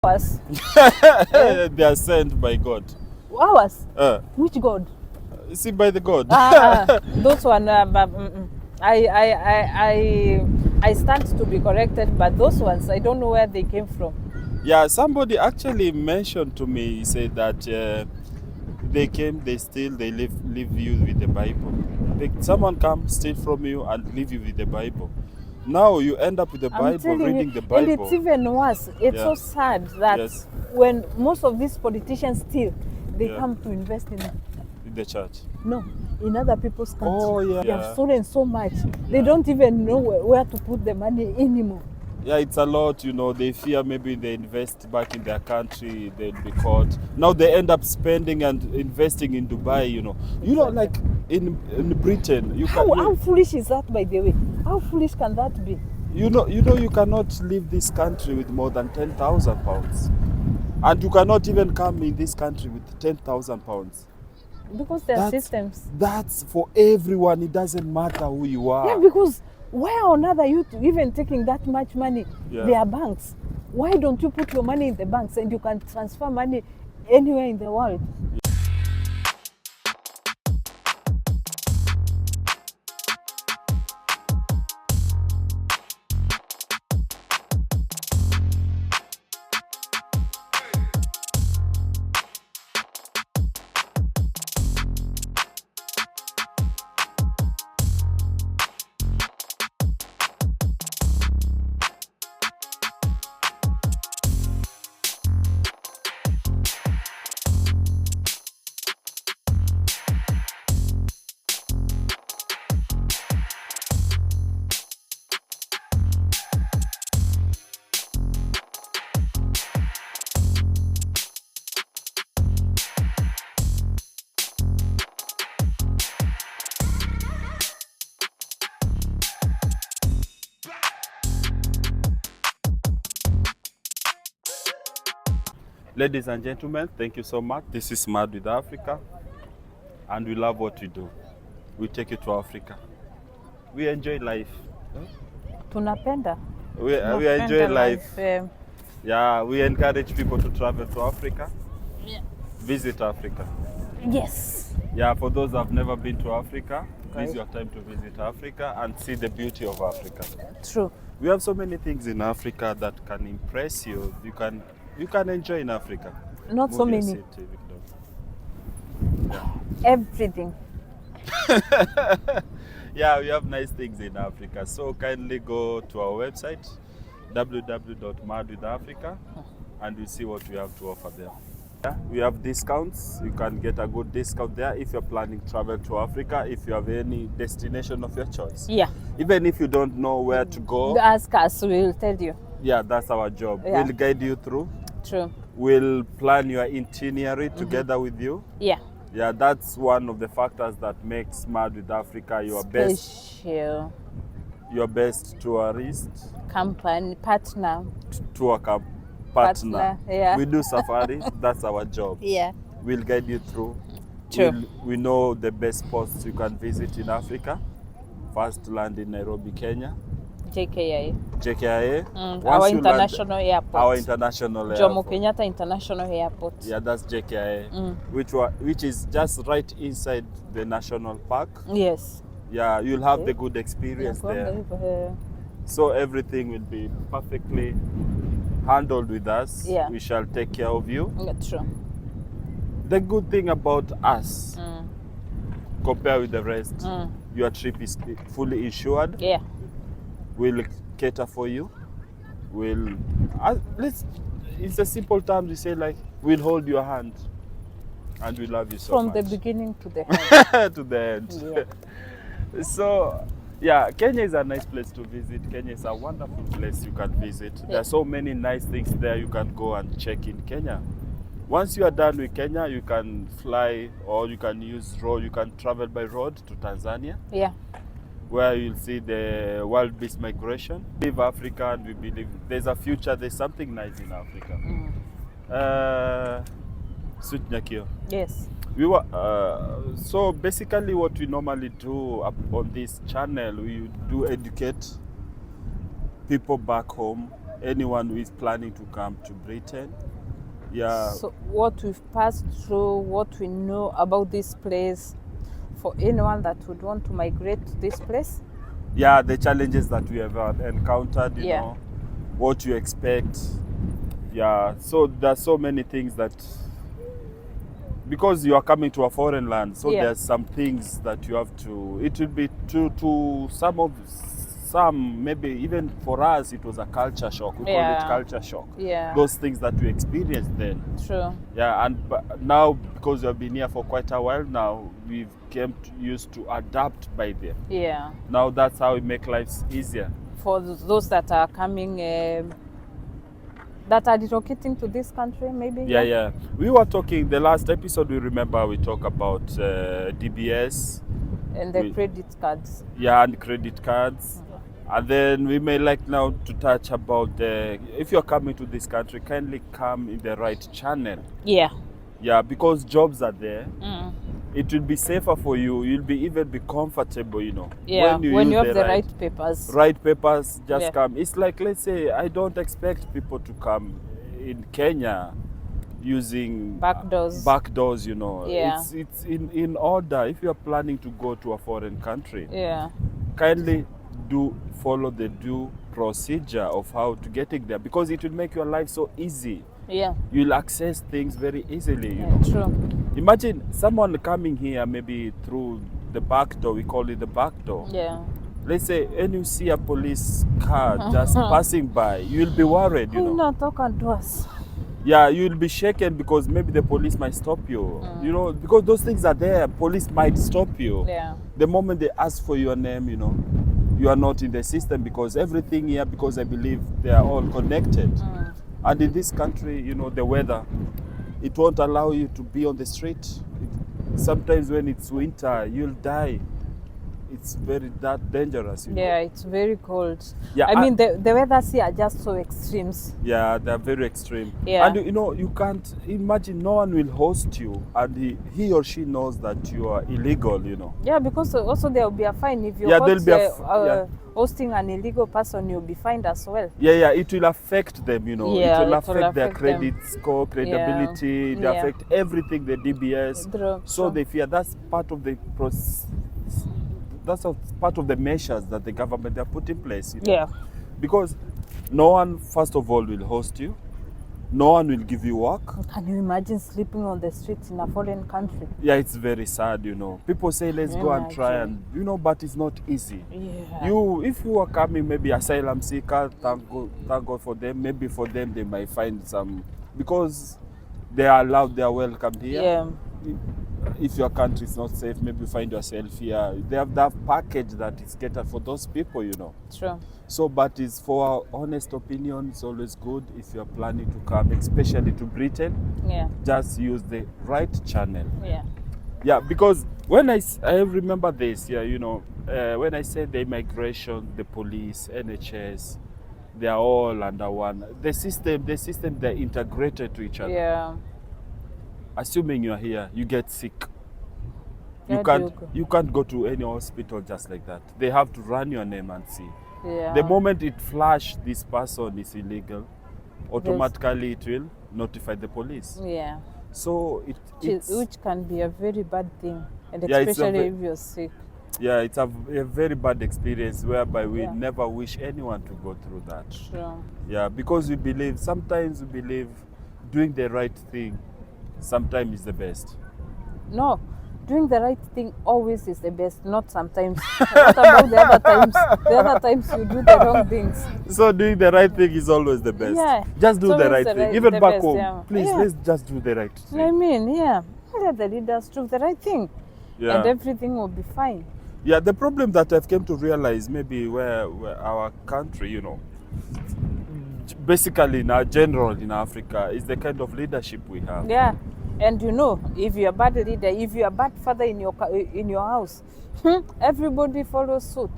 Ours. They are sent by God. Ours? Uh, Which God? See, by the God. Those one. I stand to be corrected, but those ones I don't know where they came from. Yeah, somebody actually mentioned to me, he said that they came, they steal, they leave you with the Bible. Someone come, steal from you and leave you with the Bible. Now you end up with the I'm Bible, telling reading you, the Bible. and it's even worse. It's Yeah. so sad that Yes. when most of these politicians steal, they Yeah. come to invest in the church. No, in other people's countries. Oh, yeah. They have stolen so much. They Yeah. don't even know where to put the money anymore. Yeah, it's a lot, you know. They fear maybe they invest back in their country, they'll be caught. Now they end up spending and investing in Dubai, you know. You know, like in Britain, you can. How foolish is that, by the way? How foolish can that be? You know, you cannot leave this country with more than £10,000, and you cannot even come in this country with £10,000. Because there are systems. That's for everyone. It doesn't matter who you are. Yeah, because why on earth are you even taking that much money? Yeah. There are banks. Why don't you put your money in the banks and you can transfer money anywhere in the world? Ladies and gentlemen, thank you so much. This is Mad with Africa, and we love what we do. We take you to Africa. We enjoy life. Tunapenda. We enjoy life. Yeah. Yeah, we encourage people to travel to Africa. Yeah. Visit Africa. Yes. Yeah, for those who have never been to Africa, Okay. this is your time to visit Africa and see the beauty of Africa. True. We have so many things in Africa that can impress you. You can enjoy in Africa. Not so Move your many. seat, Victor. Everything. Yeah, we have nice things in Africa. So kindly go to our website, www.madwithafrica, and you see what we have to offer there. Yeah, we have discounts. You can get a good discount there if you're planning travel to Africa, if you have any destination of your choice. Yeah. Even if you don't know where to go, Ask us, we'll tell you. yeah, that's our job. Yeah. We'll guide you through. True. We'll plan your itinerary together with you. Yeah. Yeah, that's one of the factors that makes Mad with Africa your Special best tourist company partner. partner. Yeah. We do safari. That's our job. Yeah. We'll guide you through. True. We know the best spots you can visit in Africa. First land in Nairobi, Kenya. JKIA. JKIA. Our Once you land- international airport. Our international Jomo airport. Kenyatta International Airport. Yeah, that's JKIA, which is just right inside the national park. Yes. Yeah, you'll have the good experience there. So everything will be perfectly handled with us. Yeah. We shall take care of you. Yeah, true. The good thing about us, compared with the rest, your trip is fully insured. Yeah. We'll cater for you. It's a simple term we say, like, we'll hold your hand and we love you so From much. the beginning to the end. To the end. Yeah. So, yeah, Kenya is a nice place to visit. Kenya is a wonderful place you can visit. There are so many nice things there you can go and check in Kenya. Once you are done with Kenya, you can fly or you can use road. You can travel by road to Tanzania, Yeah. where you'll see the wild beast migration. Leave Africa, and we believe there's a future. There's something nice in Africa. Sweet Nyakio. Yes. We were so basically what we normally do on this channel, we do educate people back home anyone who is planning to come to Britain. Yeah. So what we've passed through, what we know about this place, for anyone that would want to migrate to this place. Yeah, the challenges that we have encountered, you Yeah. know, what you expect. Yeah, so there's so many things that, because you are coming to a foreign land, so Yeah. there's some things that you have to, it will be to some, maybe even for us, it was a culture shock. We call Yeah. it culture shock. Yeah. Those things that we experienced then. True. Yeah, and now, because we have been here for quite a while now, we've used to adapt by them. Yeah. Now that's how we make lives easier. For those that are coming, that are relocating to this country, maybe. Yeah. We were talking, the last episode, we remember we talked about DBS. And the credit cards. Yeah, and credit cards. And then we may like now to touch about if you're coming to this country, kindly come in the right channel. Yeah. Yeah, because jobs are there. Mm. It will be safer for you. You'll be even be comfortable, you know. Yeah. When you use have the right papers. right papers, just Yeah. come. It's like, let's say, I don't expect people to come in Kenya using Back doors. you know. Yeah. It's in order. If you're planning to go to a foreign country, Yeah. kindly do follow the due procedure of how to getting there, because it will make your life so easy. Yeah. You'll access things very easily. You Yeah. know. True. Imagine someone coming here maybe through the back door. We call it the back door. Yeah. Let's say, and you see a police car just passing by, you'll be worried, you know. Not talking to us. Yeah, you'll be shaken because maybe the police might stop you. You know, because those things are there. Police might stop you. Yeah. The moment they ask for your name, you know, you are not in the system, because everything here, because I believe they are all connected. And in this country, you know, the weather, it won't allow you to be on the street. Sometimes when it's winter, you'll die. It's very that dangerous, you know. Yeah, it's very cold. Yeah, I mean, the weathers here are just so extremes. Yeah, they're very extreme. Yeah. And you know, you can't imagine, no one will host you and he or she knows that you are illegal, you know. Yeah, because also there will be a fine if you're Yeah, there'll be hosting an illegal person, you'll be fined as well. Yeah, it will affect them, you know. Yeah, it will it will affect their affect credit score, credibility, they Yeah. affect everything, the DBS. True, So true. they fear that's part of the part of the measures that the government have put in place. You know? Yeah. Because no one, first of all, will host you. No one will give you work. Can you imagine sleeping on the streets in a foreign country? Yeah, it's very sad, you know. People say, let's go and try, Imagine. and you know, but it's not easy. Yeah. If you are coming, maybe asylum seeker, thank God for them. Maybe for them, they might find some, because they are allowed, they are welcome here. Yeah. If your country is not safe, maybe you find yourself here. They have that package that is catered for those people, you know. True. So, but it's for our honest opinion, it's always good if you're planning to come, especially to Britain, Yeah. just use the right channel. Yeah. Yeah, because when I remember this, yeah, you know, when I said the immigration, the police, NHS, they are all under one. The system, they're integrated to each other. Yeah. Assuming you're here, you get sick. Where do you go? You can't go to any hospital just like that. They have to run your name and see. Yeah. The moment it flash this person is illegal, automatically it will notify the police. Yeah. So Which can be a very bad thing, and Yeah, it's a especially ve- if you're sick. yeah, it's a very bad experience whereby we Yeah. never wish anyone to go through that. True. Yeah, because sometimes we believe doing the right thing sometimes is the best. No, doing the right thing always is the best, not sometimes. What about the other times? The other times you do the wrong things. So doing the right thing is always the best. Yeah, Just do it's the always right the thing. right- Even the back best, home, yeah. please, Yeah. let's just do the right I thing. mean, yeah, let the leaders do the right thing, Yeah. and everything will be fine. Yeah, the problem that I've come to realize, maybe where our country, you know, basically in our general in Africa, is the kind of leadership we have. Yeah, and you know, if you're a bad leader, if you're a bad father in your house, everybody follows suit.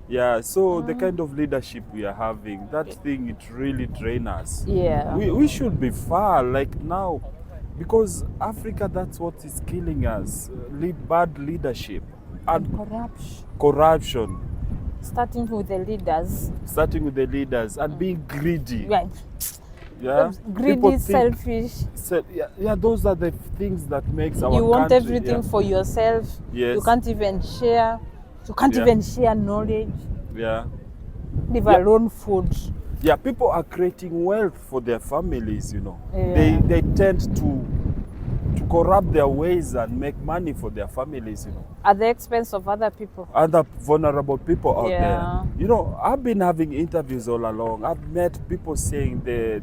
Yeah, so the kind of leadership we are having, that thing, it really drains us. Yeah. We should be far, like now, because Africa, that's what is killing us. Bad leadership and Corruption. corruption. Starting with the leaders. Starting with the leaders and being greedy. Right. Yeah. Greedy, People think- selfish. yeah, those are the things that makes our You want country, everything yeah. for yourself. Yes. You can't even share. You can't Yeah. even share knowledge. Yeah. Leave Yeah. alone food. Yeah, people are creating wealth for their families, you know. Yeah. They tend to corrupt their ways and make money for their families, you know. At the expense of other people. Other vulnerable people out Yeah. there. You know, I've been having interviews all along. I've met people saying there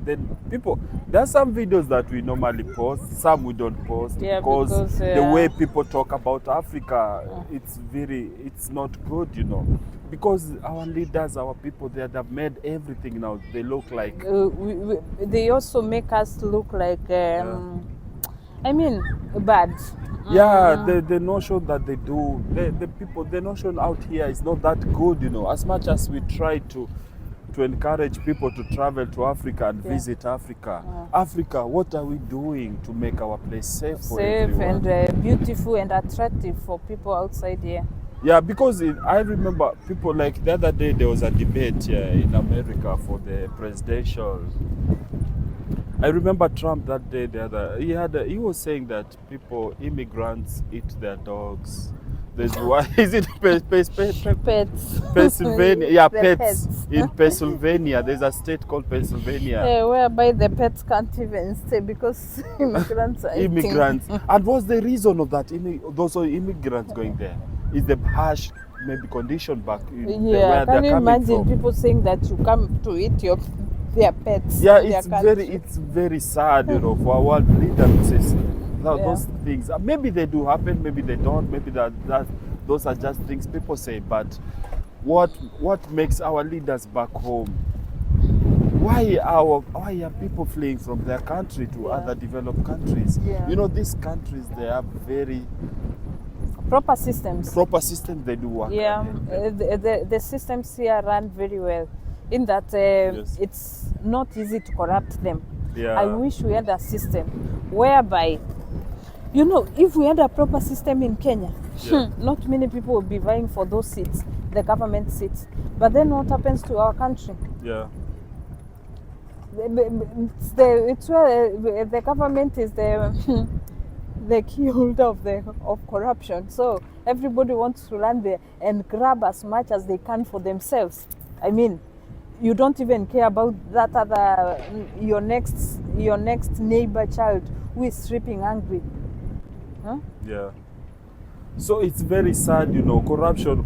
are some videos that we normally post, some we don't post Yeah, because the yeah. way people talk about Africa, it's not good, you know. Because our leaders, our people there, they've made everything now. They look like They also make us look like, I mean, bad. yeah, the notion that they do, the notion out here is not that good, you know. As much as we try to encourage people to travel to Africa and visit Africa. Africa, what are we doing to make our place safe for Safe everyone? and beautiful and attractive for people outside here. Yeah, because I remember people like the other day there was a debate in America for the presidential. I remember Trump that day. He was saying that immigrants eat their dogs. There's why is it Pets. Pennsylvania? Yeah, The pets. In Pennsylvania. There's a state called Pennsylvania. Whereby the pets can't even stay because immigrants are eating. Immigrants. And what's the reason of that? Those are immigrants going there. Is the harsh maybe condition back where Yeah, can they're you coming imagine from? people saying that you come to eat their pets? Yeah, in their country? it's very sad, you know, for our world leaders to say those things. Maybe they do happen, maybe they don't, maybe that those are just things people say. But what makes our leaders back home? Why are people fleeing from their country to other developed countries? Yeah. You know, these countries, they have very Proper systems. they do work. Yeah, the systems here run very well. In that Yes. it's not easy to corrupt them. Yeah. I wish we had a system whereby, you know, if we had a proper system in Kenya, not many people would be vying for those seats, the government seats. But then what happens to our country? Yeah. It's where the government is the key holder of corruption. So everybody wants to run there and grab as much as they can for themselves. I mean, you don't even care about that other your next neighbor child who is sleeping hungry. Huh? Yeah. So it's very sad, you know. Corruption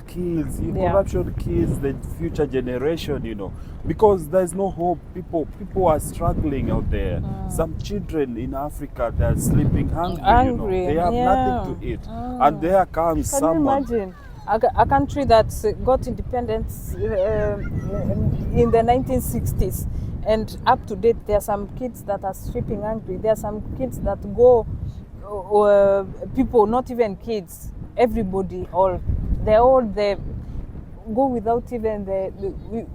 kills. Corruption kills the future generation, you know, because there's no hope. People are struggling out there. Some children in Africa, they're sleeping hungry. You know, they have nothing to eat, and there comes Can someone. you imagine a country that got independence in the 1960s, and up to date there are some kids that are sleeping hungry. There are some kids that go. People, not even kids, everybody, they go without even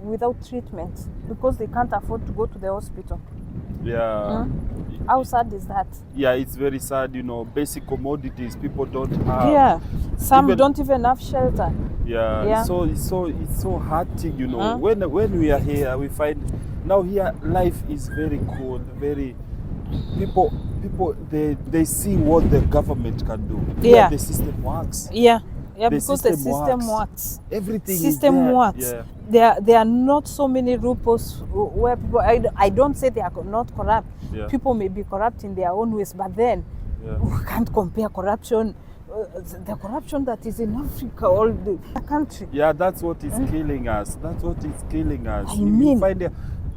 without treatment because they can't afford to go to the hospital. Yeah. How sad is that? Yeah, it's very sad, you know. Basic commodities people don't have. Yeah, some Even- don't even have shelter. Yeah. Yeah. So it's so hurting, you know. When we are here, we find now here life is very cool, very people they see what the government can do. Yeah. The system works. Yeah, The because the system system works. works. Everything is System there. works. Yeah. There are not so many loopholes where people. I don't say they are not corrupt. Yeah. People may be corrupt in their own ways, but then we can't compare corruption. The corruption that is in Africa, all the country. Yeah, that's what is killing us. That's what is killing us. I mean-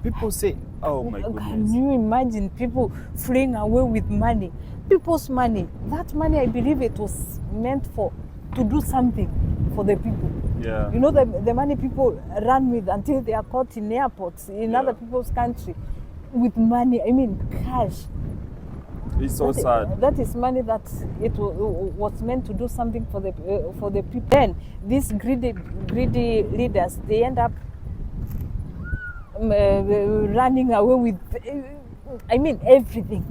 People say, "Oh my Can goodness." you imagine people fleeing away with money? People's money. That money, I believe it was meant to do something for the people. Yeah. You know, the money people run with until they are caught in airports in Yeah. other people's country with money. I mean, cash. It's so sad. That is money that it was meant to do something for the people. Then these greedy leaders, they end up running away with, I mean, everything.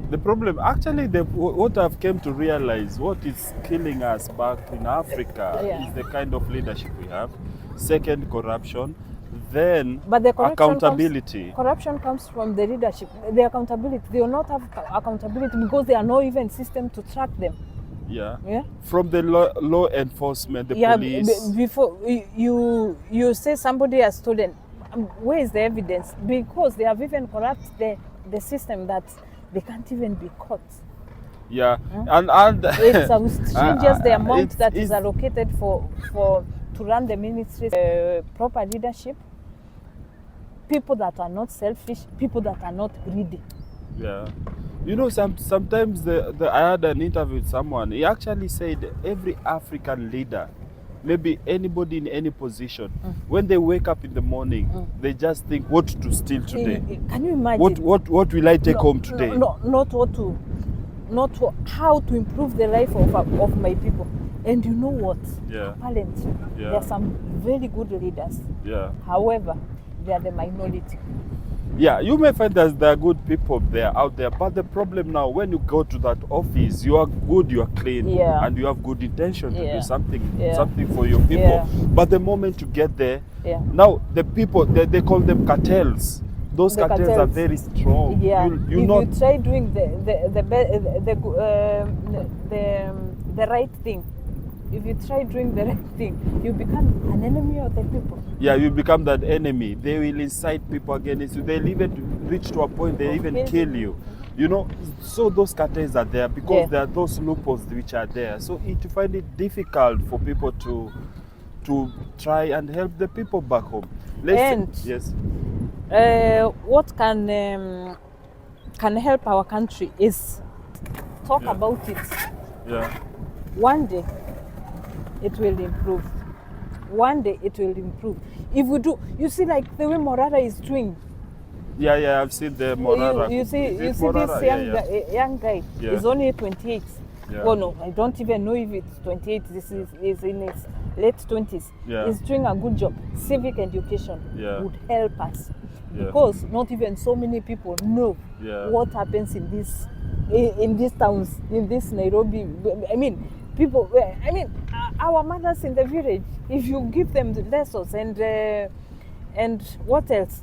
The problem, actually, what I've came to realize, what is killing us back in Africa Yeah. is the kind of leadership we have. Second, corruption. Then But the accountability. Corruption comes from the leadership. The accountability, they will not have accountability because there are no even system to track them. Yeah. Yeah. From the law enforcement, the Yeah. police. Before you say somebody has stolen, where is the evidence? Because they have even corrupted the system that they can't even be caught. Yeah. And It's outrageous the amount that is it's- allocated for to run the ministries. Proper leadership. People that are not selfish, people that are not greedy. Yeah. You know, sometimes I had an interview with someone. He actually said every African leader, maybe anybody in any position, when they wake up in the morning, they just think what to steal today. Can you imagine? What will I take home today? Not how to improve the life of my people. And you know what? Yeah. Apparently, Yeah. there are some very good leaders. Yeah. However, they are the minority. Yeah, you may find that there are good people out there, but the problem now, when you go to that office, you are good, you are clean, Yeah. and you have good intention to Yeah. do something Yeah. for your people. Yeah. But the moment you get there, Yeah. now the people they call them cartels. Those The cartels are cartels. very strong. Yeah. You if not you try doing the right thing, if you try doing the right thing, you become an enemy of the people. yeah, you become that enemy. They will incite people against you. They'll even reach to a point they even kill you. You know, so those cartels are there because Yeah. there are those loopholes which are there. So you find it difficult for people to try and help the people back home. Yes. What can help our country is talk Yeah. about it. Yeah. One day it will improve. One day it will improve. If we do, you see, like the way Morara is doing. Yeah, I've seen the Morara. You see Is it this Morara? young guy Yeah. is only 28. Yeah. Oh no, I don't even know if it's 28. This is in his late 20s. Yeah. He's doing a good job. Civic education Yeah. would help us Yeah. because not even so many people know Yeah. what happens in these towns, in this Nairobi. I mean, people. I mean, our mothers in the village. If you give them the lessons and what else,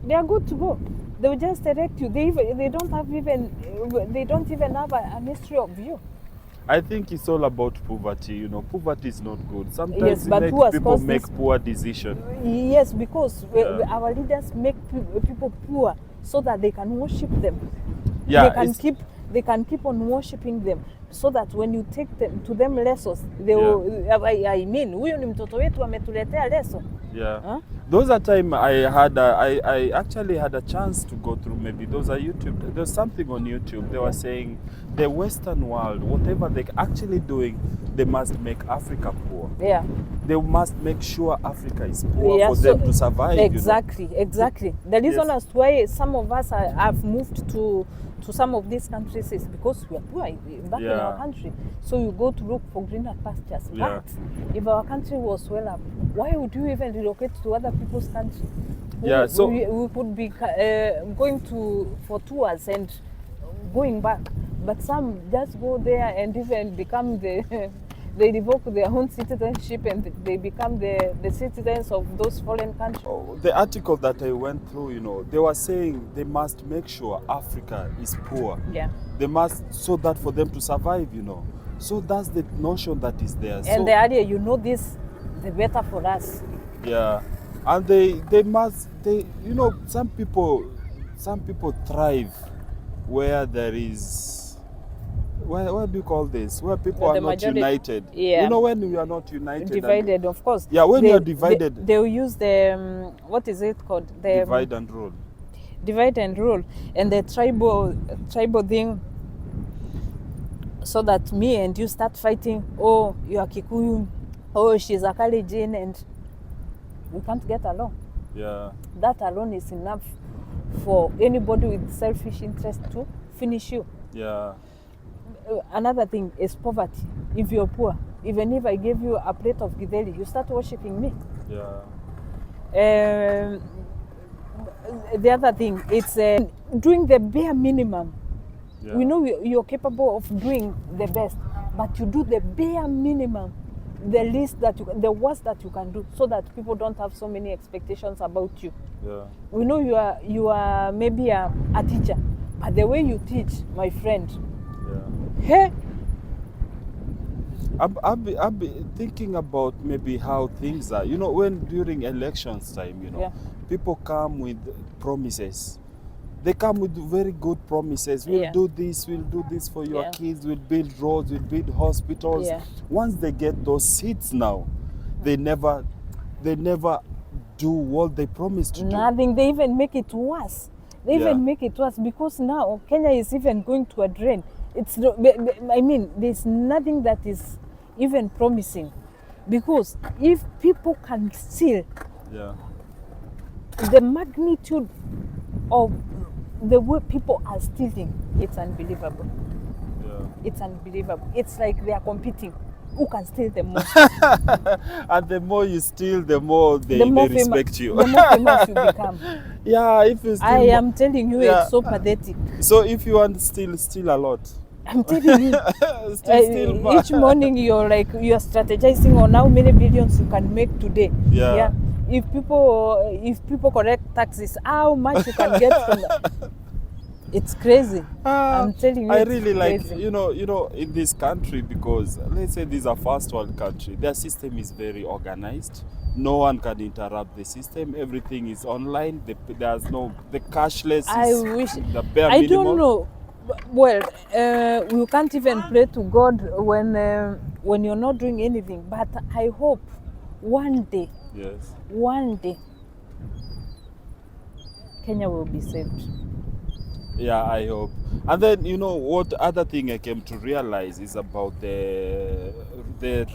they are good to go. They will just direct you. They don't even have a history of you. I think it's all about poverty. You know, poverty is not good. Sometimes Yes, it but makes who has people caused make this? poor decisions. Yes, because Yeah. our leaders make people poor so that they can worship them. Yeah, They can keep on worshiping them so that when you take them to them lessons, they Yeah. will, I mean, huyu ni mtoto wetu ametuletea lesson. Yeah. Huh? Those are time I actually had a chance to go through maybe those are YouTube. There's something on YouTube. They were saying the Western world, whatever they're actually doing, they must make Africa poor. Yeah. They must make sure Africa is poor Yeah, for so- them to survive. Exactly. The reason Yes. as to why some of us have moved to some of these countries is because we are poor back in Yeah. our country. So you go to look for greener pastures. Yeah. But if our country was well up, why would you even relocate to other people's country? Yeah, so- we could be going for tours and going back. But some just go there and even become they revoke their own citizenship and they become the citizens of those foreign countries. Oh, the article that I went through, you know, they were saying they must make sure Africa is poor. Yeah. They must, so that for them to survive, you know. So that's the notion that is there. And the earlier you know this, the better for us. Yeah, and they must, you know, some people thrive where there is, what do you call this? Where people Where are the not majority- united. Yeah. You know, when we are not united. and Divided, of course. Yeah, when you are divided. They'll use the what is it called? The divide and rule. divide and rule, and the tribal thing, so that me and you start fighting. Oh, you are Kikuyu. Oh, she's a Kalenjin, and we can't get along. Yeah, That alone is enough for anybody with selfish interest to finish you. yeah, Another thing is poverty. If you're poor, even if I gave you a plate of githeri, you start worshiping me. yeah, The other thing, it's doing the bare minimum Yeah. We know you're capable of doing the best, but you do the bare minimum, the least that the worst that you can do, so that people don't have so many expectations about you. Yeah. We know you are maybe a teacher, but the way you teach, my friend, Yeah. hey, I've been thinking about maybe how things are. You know, when during elections time, you know, Yeah. people come with promises. They come with very good promises. We'll Yeah. do this, we'll do this for your Yeah. kids, we'll build roads, we'll build hospitals. Yeah. Once they get those seats now, they never do what they promised to do. nothing. They even make it worse. They Yeah. even make it worse because now Kenya is even going to a drain. I mean, there's nothing that is even promising, because if people can steal Yeah. the magnitude of the way people are stealing, it's unbelievable. Yeah. It's unbelievable. It's like they are competing. Who can steal the most? And the more you steal, the more they the respect you. The more famous you become. Yeah, if you steal I am telling you, Yeah. it's so pathetic. So if you want to steal a lot. I'm telling you. Still Each morning you're strategizing on how many billions you can make today. Yeah. If people correct taxes, how much you can get from that. It's crazy. I'm telling you. I it's really like, crazy. you know, in this country, because let's say this is a first world country, their system is very organized. No one can interrupt the system. Everything is online. There's no the cashless. I Is wish. the bare I minimum. don't know. Well, you can't even pray to God when you're not doing anything. But I hope one day, Yes. Kenya will be saved. Yeah, I hope. And then, you know, what other thing I came to realize is about the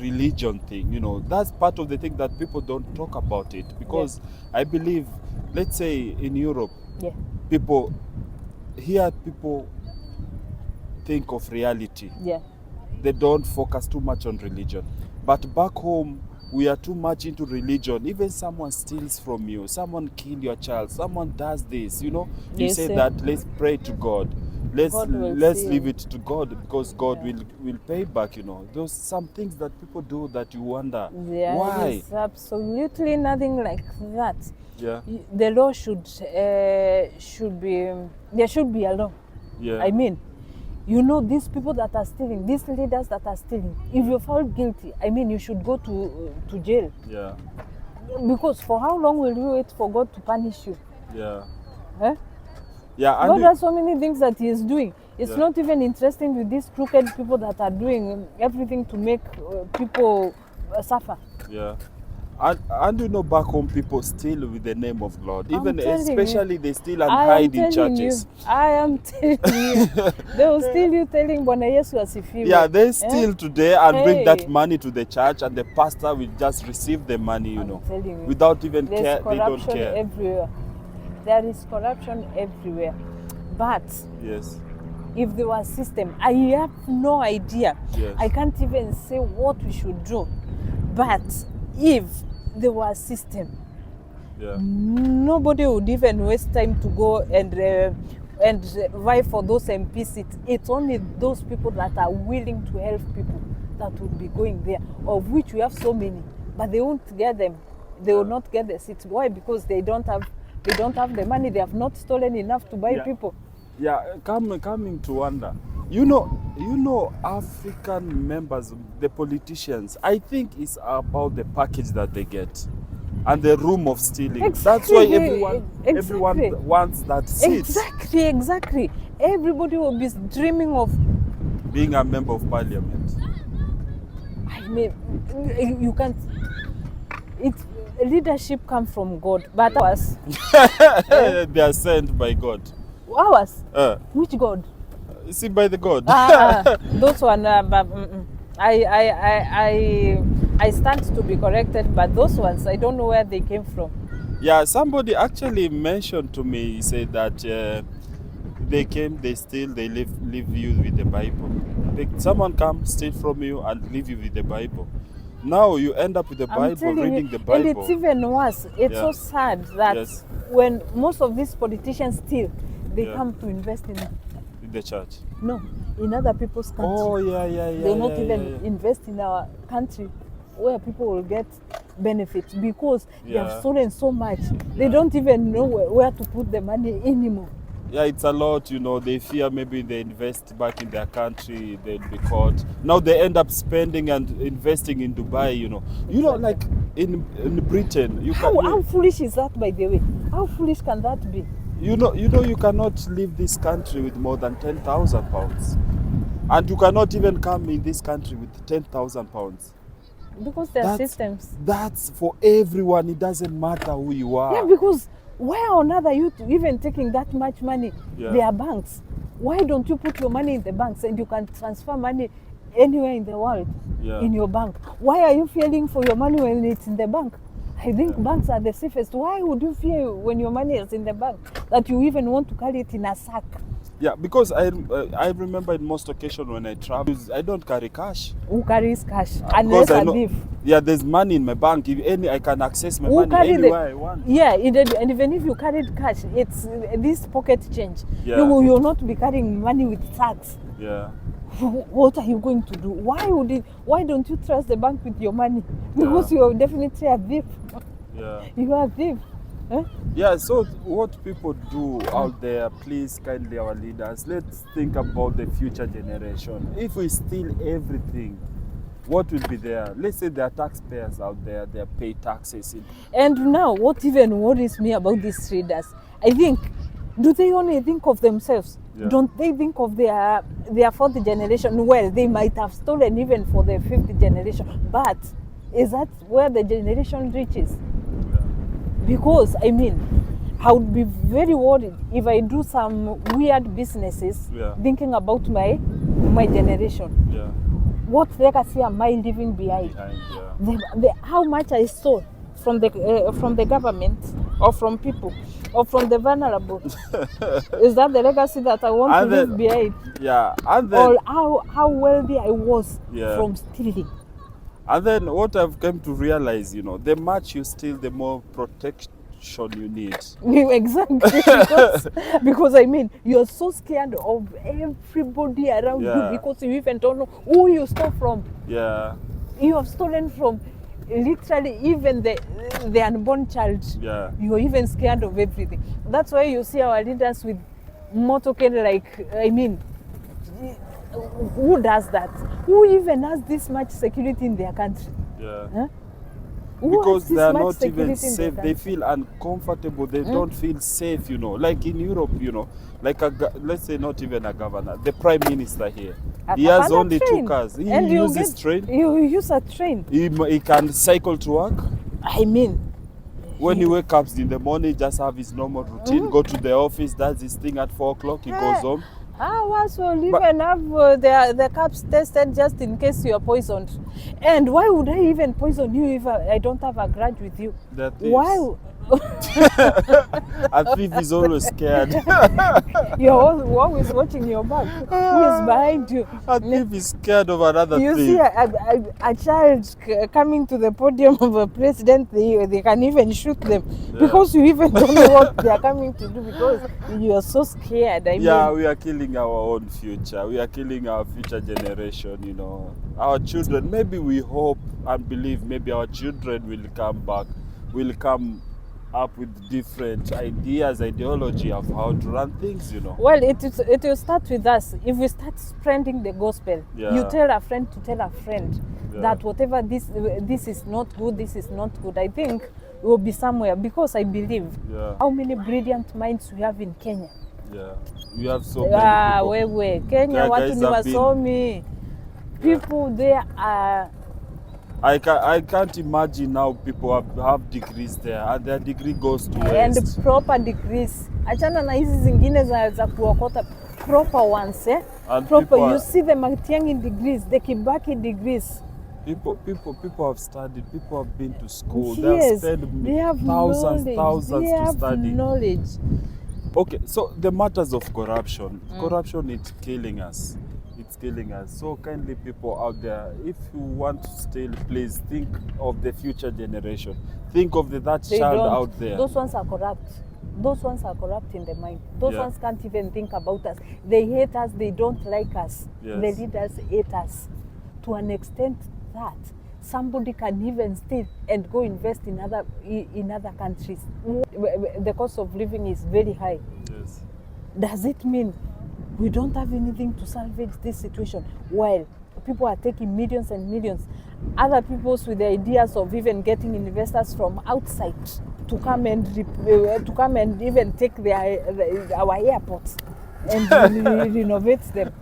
religion thing. You know, that's part of the thing that people don't talk about it, because I believe, let's say in Europe, Yeah. people think of reality. Yeah. They don't focus too much on religion. But back home, we are too much into religion. Even someone steals from you, someone kill your child, someone does this, you know, you Yes, say sir. that let's pray to God. Let's God will see. leave it to God, because God Yeah. will pay back, you know. There's some things that people do that you wonder There why. is absolutely nothing like that. Yeah. The law should be, there should be a law. Yeah. I mean, you know, these people that are stealing, these leaders that are stealing, if you're found guilty, I mean, you should go to jail. Yeah. Because for how long will you wait for God to punish you? Yeah. Eh? Yeah. And God you- has so many things that He is doing. It's Yeah. not even interesting with these crooked people that are doing everything to make people suffer. Yeah. And you know, back home people steal with the name of God. I'm Even telling you. especially they steal and I am hide in telling churches. you. I am telling you. They will steal you telling Bwana Yesu asifiwe. Yeah, they steal today and bring that Hey. money to the church, and the pastor will just receive the money, you I'm know, telling you. without even There's care. They don't corruption care. everywhere. There is corruption everywhere. But Yes. if there was system, I have no idea. Yes. I can't even say what we should do. But if there was system, Yeah. nobody would even waste time to go and vie for those MP seats. It's only those people that are willing to help people that would be going there, of which we have so many, but they won't get them. They will not get the seats. Why? Because they don't have the money. They have not stolen enough to buy Yeah. people. Yeah, coming to wonder. You know, African members, the politicians, I think it's about the package that they get and the room of stealing. That's why everyone wants that seat. Exactly. Everybody will be dreaming of, Being a member of parliament. I mean, you can't. Leadership comes from God, but ours, They are sent by God. which God? See, by the God. Those one. But, I stand to be corrected, but those ones I don't know where they came from. Yeah, somebody actually mentioned to me, he said that they came, they steal, they leave you with the Bible. Someone comes, steal from you and leave you with the Bible. Now you end up with the I'm Bible, telling reading you, the Bible. and it's even worse. It's Yeah. so sad that Yes. when most of these politicians steal, they Yeah. come to invest in The the church. No, in other people's countries. Oh yeah. They will not yeah, even yeah. invest in our country where people will get benefits because they Yeah. have stolen so much. They Yeah. don't even know where to put the money anymore. Yeah, it's a lot, you know. They fear maybe they invest back in their country, they'll be caught. Now they end up spending and investing in Dubai, you know. You know, like in Britain, you can How foolish is that, by the way? How foolish can that be? you know you cannot leave this country with more than 10,000 pounds. And you cannot even come in this country with 10,000 pounds. Because there are That's- systems. That's for everyone. It doesn't matter who you are. Yeah, because why on earth are you even taking that much money? Yeah. There are banks. Why don't you put your money in the banks and you can transfer money anywhere in the world Yeah. in your bank? Why are you fearing for your money when it's in the bank? I think Yeah. banks are the safest. Why would you fear when your money is in the bank that you even want to carry it in a sack? Yeah, because I remember in most occasions when I travel, I don't carry cash. Who carries cash? Because Unless I a know- thief. Yeah, there's money in my bank. If any, I can access my Who money carry anywhere I want. Yeah, and even if you carried cash, it's this pocket change. Yeah. You'll not be carrying money with sacks. Yeah. What are you going to do? Why don't you trust the bank with your money? Because you're definitely a thief. Yeah. You are a thief. Huh? Yeah, so what people do out there, please kindly our leaders, let's think about the future generation. If we steal everything, what will be there? Let's say there are taxpayers out there, they pay taxes. And now, what even worries me about these traders, I think, do they only think of themselves? Yeah. Don't they think of their fourth generation? Well, they might have stolen even for their fifth generation, but is that where the generation reaches? Because, I mean, I would be very worried if I do some weird businesses Yeah. thinking about my generation. Yeah. What legacy am I leaving behind? Behind, yeah. How much I stole from the government or from people or from the vulnerable? Is that the legacy that I want And to then- leave behind? Yeah. And then Or how wealthy I was Yeah. from stealing? And then what I've come to realize, you know, the much you steal, the more protection you need. Exactly. Because I mean, you're so scared of everybody around Yeah. you because you even don't know who you stole from. Yeah, You have stolen from literally even the unborn child. yeah, You're even scared of everything. That's why you see our leaders with motorcade, like, I mean, who does that? Who even has this much security in their country? yeah. Huh? Who Because has this they are much not even security in their safe. They country? feel uncomfortable. They don't feel safe, you know. Like in Europe, you know, like let's say not even a governor, the prime minister here. He has Upon a only train. two cars. He And you uses get- train. You use a train. He can cycle to work. I mean, When he wakes up in the morning, just have his normal routine. Go to the office, does his thing at 4 o'clock. He goes home. ours will But- even have the cups tested just in case you are poisoned. And why would I even poison you if I don't have a grudge with you? That is. Why? A thief is always scared. You're always watching your back. Who is behind you? A thief is scared of another You thief. see a child coming to the podium of a president, they can even shoot them because you even don't know what they are coming to do because you are so scared. I Yeah, mean, we are killing our own future. We are killing our future generation, you know. Our children, maybe we hope and believe maybe our children will come back, will come up with different ideas, ideology of how to run things, you know. well, it will start with us. If we start spreading the gospel, Yeah. you tell a friend to tell a friend Yeah. that whatever this is not good, this is not good. I think we will be somewhere because I believe Yeah, how many brilliant minds we have in Kenya. yeah. We have so many people. Wewe Kenya, Yeah, watu guys ni have been- wasomi. People there are I can't imagine now people have degrees there and their degree goes to and waste. proper degrees. Achana na hizi zingine za kuokota, proper ones, eh? And Proper. people You are- see the Matiang'i degrees, the Kibaki degrees. People have studied. People have been to school. They have Yes, spent they have thousands knowledge. They to have study. knowledge. Okay, so the matters of corruption. Corruption is killing us. It's killing us. So kindly people out there, if you want to steal, please think of the future generation. Think of that They child don't. out there. Those ones are corrupt. those ones are corrupt in the mind. Those Yeah. ones can't even think about us. They hate us, they don't like us. Yes. The leaders hate us to an extent that somebody can even steal and go invest in other countries. The cost of living is very high. Yes. Does it mean we don't have anything to salvage this situation while people are taking millions and millions? Other people's with the ideas of even getting investors from outside to come and even take our airports and renovate them.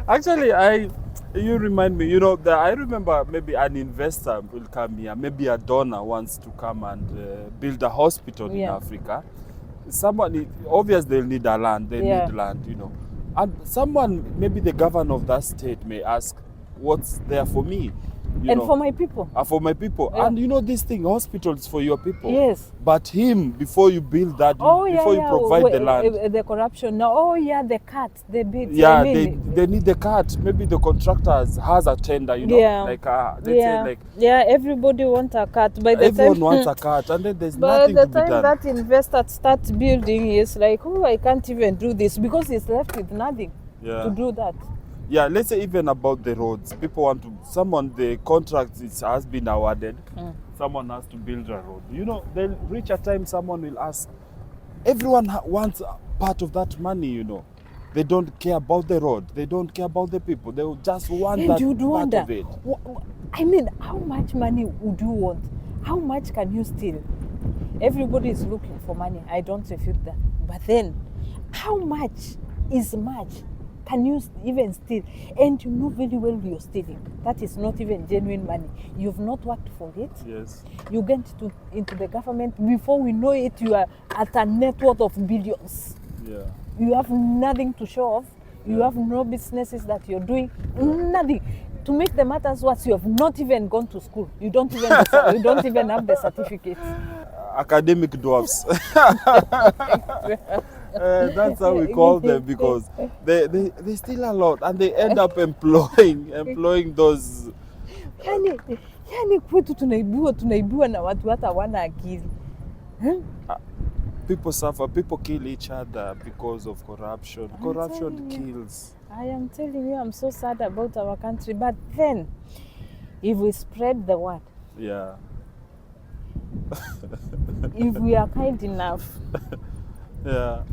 Actually, you remind me, I remember maybe an investor will come here, maybe a donor wants to come and build a hospital in Yeah. Africa. Someone, obviously they'll need a land, they Yeah. need land, And someone, maybe the governor of that state may ask, what's there for me? And for my people. For my people. Yeah. And this thing, hospitals for your people. Yes. But before you build that, before you provide the land. The corruption. No, the cut, the bids. Yeah, I mean, they need the cut. Maybe the contractor has a tender, Yeah. like let's say like everybody wants a cut. By the everyone time, wants a cut, and then there's by nothing the to be time done. that investor starts building, he's like, oh, I can't even do this because he's left with nothing to do that. Yeah, let's say even about the roads. People want the contract has been awarded. Someone has to build a road. They'll reach a time someone will ask. Everyone wants a part of that money, They don't care about the road. They don't care about the people. They will just want And that you do part wonder, of it. I mean, how much money would you want? How much can you steal? Everybody is looking for money. I don't refute that. But then, how much is much? Can you even steal? And you know very well you're stealing. That is not even genuine money. You've not worked for it. Yes. You get into the government. Before we know it, you are at a net worth of billions. Yeah. You have nothing to show off. You have no businesses that you're doing. Nothing. To make the matters worse, you have not even gone to school. You don't even have the certificate. Academic dwarfs. That's how we call them because they steal a lot and they end up employing those. Yani kwetu tunaibiwa na watu hata hawana akili. People suffer, people kill each other because of corruption. Corruption kills. I am telling you, I'm so sad about our country. But then, if we spread the word, Yeah. if we are kind enough, Yeah.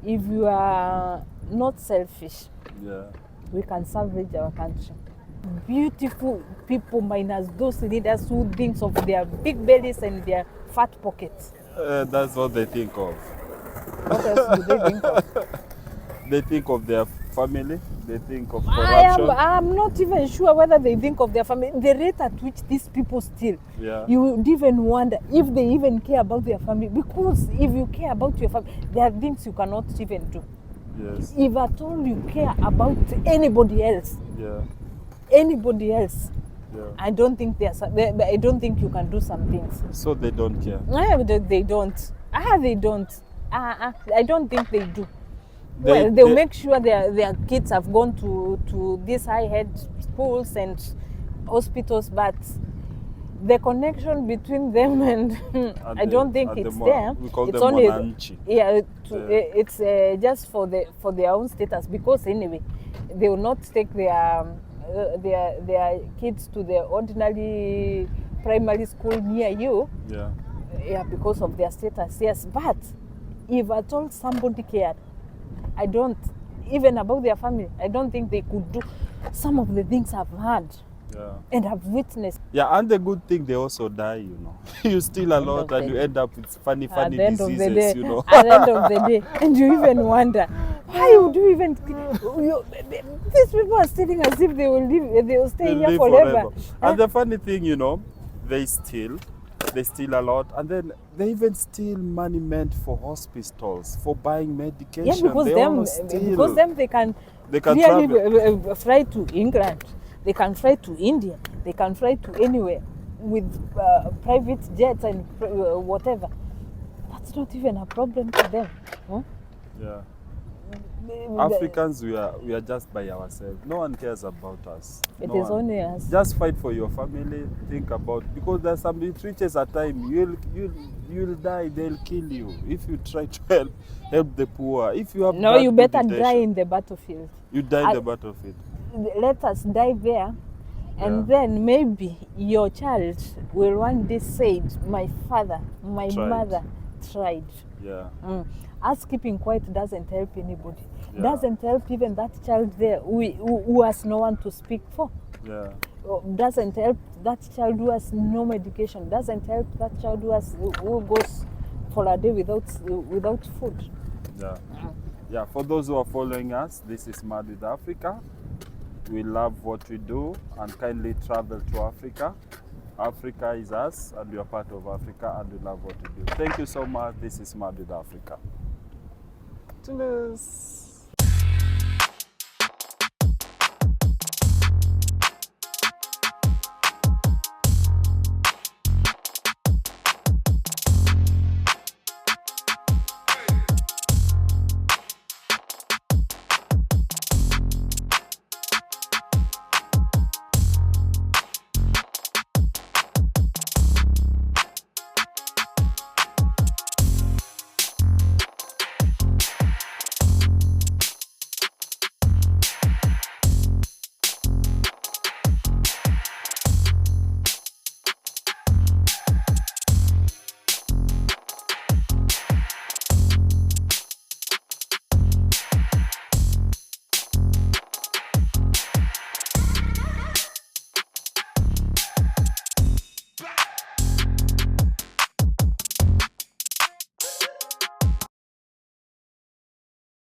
if we are not selfish, Yeah. we can salvage our country. Beautiful people minus those leaders who think of their big bellies and their fat pockets. That's what they think of. What else do they think of? They think of their family. They think of corruption. I'm not even sure whether they think of their family. The rate at which these people steal, Yeah. you would even wonder if they even care about their family. Because if you care about your family, there are things you cannot even do. Yes. If at all you care about anybody else, Yeah. Yeah. I don't think you can do some things. So they don't care. They don't. They don't. I don't think they do. They- They'll they- make sure their kids have gone to these high-head schools and hospitals, but the connection between them and I don't think it's there. We call It's them only wananchi. it's just for their own status, because anyway they will not take their kids to the ordinary primary school near you. Yeah. Because of their status, yes. But if at all somebody cared, I don't, even about their family, I don't think they could do some of the things I've heard Yeah. and have witnessed. Yeah, and the good thing, they also die, You steal a lot and you end up with funny At the end of the diseases, day, at the end of the day, and you even wonder, why would you even? These people are stealing as if they will stay They here live forever. And the funny thing, they steal a lot, and then they even steal money meant for hospitals, for buying medication. Yeah, because they them they can really travel. fly to England, they can fly to India, they can fly to anywhere with private jets and whatever. That's not even a problem to them. Huh? Yeah. Africans, we are just by ourselves. No one cares about us. It is only us. Just fight for your family. Think about, because there's some, it reaches a time you'll die. They'll kill you if you try to help the poor. If you have No, bad you better reputation, die in the battlefield. You die in I- the battlefield. Let us die there, and Yeah. then maybe your child will one day say, my father, my Tried. mother tried. Yeah. Us keeping quiet doesn't help anybody. Yeah. Doesn't help even that child there who has no one to speak for. Yeah. Doesn't help that child who has no medication. Doesn't help that child who goes for a day without food. Yeah. Yeah. For those who are following us, this is Mad with Africa. We love what we do and kindly travel to Africa. Africa is us and we are part of Africa and we love what we do. Thank you so much. This is Mad with Africa. Cheers.